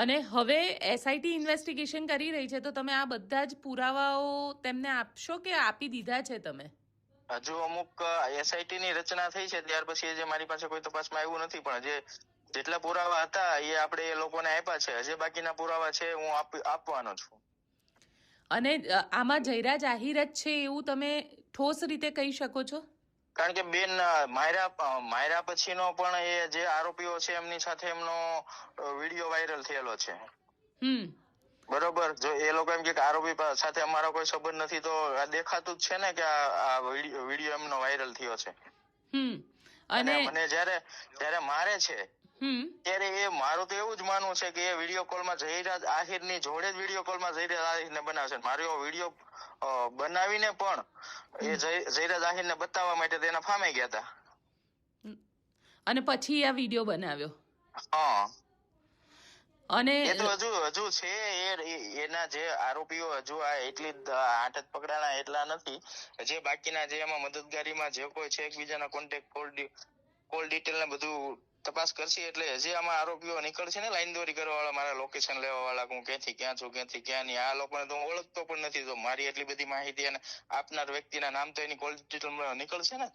અને હવે SIT investigation કરી રહી છે, તો તમે આ બધા જ પુરાવાઓ તેમને આપશો કે આપી દીધા છે તમે? હજુ અમુક એસઆઈટી ની રચના થઈ છે ત્યાર પછી જે મારી પાસે કોઈ તપાસમાં આવ્યું નથી, પણ જેટલા પુરાવા હતા એ આપણે એ લોકોને આપ્યા છે. હજી બાકીના પુરાવા છે હું આપવાનો છું. અને આમાં જયરાજ આહિર જ છે એવું તમે ઠોસ રીતે કહી શકો છો? કારણ કે બેન માર્યા પછીનો પણ એ જે આરોપીઓ છે એમની સાથે એમનો વિડીયો વાયરલ થયેલો છે. બરોબર. જો એ લોકો એમ કે આરોપી સાથે અમારો કોઈ સંબંધ નથી, તો આ દેખાતું જ છે ને કે આ વિડીયો એમનો વાયરલ થયો છે. અને મને જયારે મારે છે ત્યારે એ મારું તો એવું જ માનવું છે કે એ વિડીયો કોલમાં જયરાજ આહિર ની જોડે જ વિડીયો કોલમાં જયરાજ આહિર ને બનાવશે. મારો વિડીયો બનાવીને પણ એ જયરાજ આહિર ને બતાવવા માટે તેના ફામે ગયા હતા, અને પછી આ વિડીયો બનાવ્યો. હા. અને એ તો હજુ છે એના જે આરોપીઓ હજુ આ એટલી 8 જ પકડાણા એટલા નથી. જે બાકીના જે એમાં મદદગારીમાં જે કોઈ છે એકબીજાના કોન્ટેક્ટ કોલ ડિટેલ ને બધું તપાસ કરશે, એટલે હજી આમાં આરોપીઓ નીકળશે ને લાઈન દોરી કરવા વાળા, મારા લોકેશન લેવા વાળા, હું ક્યાંથી ક્યાં છું ક્યાંથી ક્યાં નહીં. આ લોકોને તો હું ઓળખતો પણ નથી, તો મારી એટલી બધી માહિતી અને આપનાર વ્યક્તિના નામ તો એની કોલ ડિટેલ નીકળશે ને.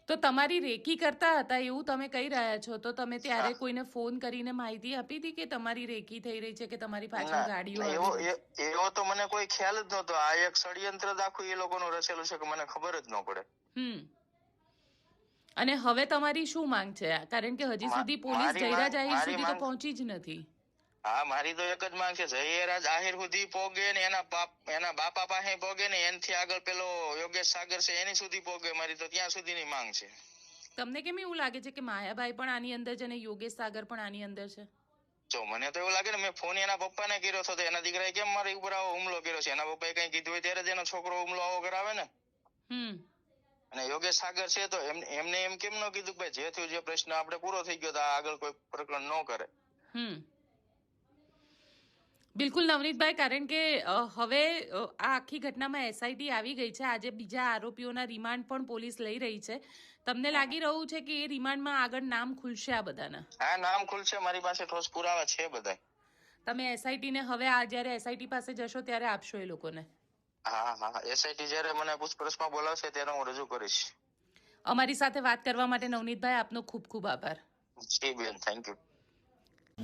તો તમારી રેકી કરતા હતા એવું તમે કહી રહ્યા છો, તો તમે ત્યારે કોઈને ફોન કરીને માહિતી આપી હતી કે તમારી રેકી થઈ રહી છે, કે તમારી પાછળ ગાડીઓ એવો તો મને કોઈ ખ્યાલ જ નહોતો. આ એક ષડયંત્ર આખું એ લોકોનું રચેલું છે કે મને ખબર જ ન પડે. અને હવે તમારી શું માંગ છે? કારણ કે હજી સુધી પોલીસ જયરાજ આહિર સુધી તો પહોંચી જ નથી. હા, મારી તો એક જ માંગ છે, જયરાજ આહિર સુધી પોગે ને એના બાપા પાસે પોગે ને એનાથી આગળ પેલો યોગેશ સાગર છે એની સુધી પોગે. મારી તો ત્યાં સુધીની માંગ છે. તમને કેમ એવું લાગે છે કે માયાભાઈ પણ આની અંદર છે અને યોગેશ સાગર પણ આની અંદર છે? જો મને તો એવું લાગે ને, મેં ફોન એના પપ્પાને કર્યો હતો, એના દીકરાએ કેમ મારી ઉપર આવો હુમલો કર્યો છે? એના પપ્પાએ કઈ કીધું હોય ત્યારે જ એનો છોકરો હુમલો આવો કરાવે ને. અને યોગેશ સાગર છે તો એમને એમ કેમ ન કીધું ભાઈ જે થયું જે પ્રશ્ન આપણે પૂરો થઈ ગયો, તો આગળ કોઈ પ્રકરણ ન કરે. બિલકુલ નવનીતભાઈ, કારણ કે હવે આ આખી ઘટનામાં એસઆઈટી આવી ગઈ છે. આજે બીજા આરોપીઓના રિમાન્ડ પણ પોલીસ લઈ રહી છે. તમને લાગી રહ્યું છે કે એ રિમાન્ડમાં આગળ નામ ખુલશે આ બધાના? હા, નામ ખુલશે. મારી પાસે ઠોસ પુરાવા છે બધા. તમે એસઆઈટી ને હવે આ જયારે એસઆઈટી પાસે જશો ત્યારે આપશો એ લોકોને? હા, એસઆઈટી જયારે મને પૂછપરછમાં બોલાવશે ત્યારે હું રજૂ કરીશ. અમારી સાથે વાત કરવા માટે નવનીતભાઈ આપનો ખૂબ ખૂબ આભાર. જી બેન, થેન્ક યુ.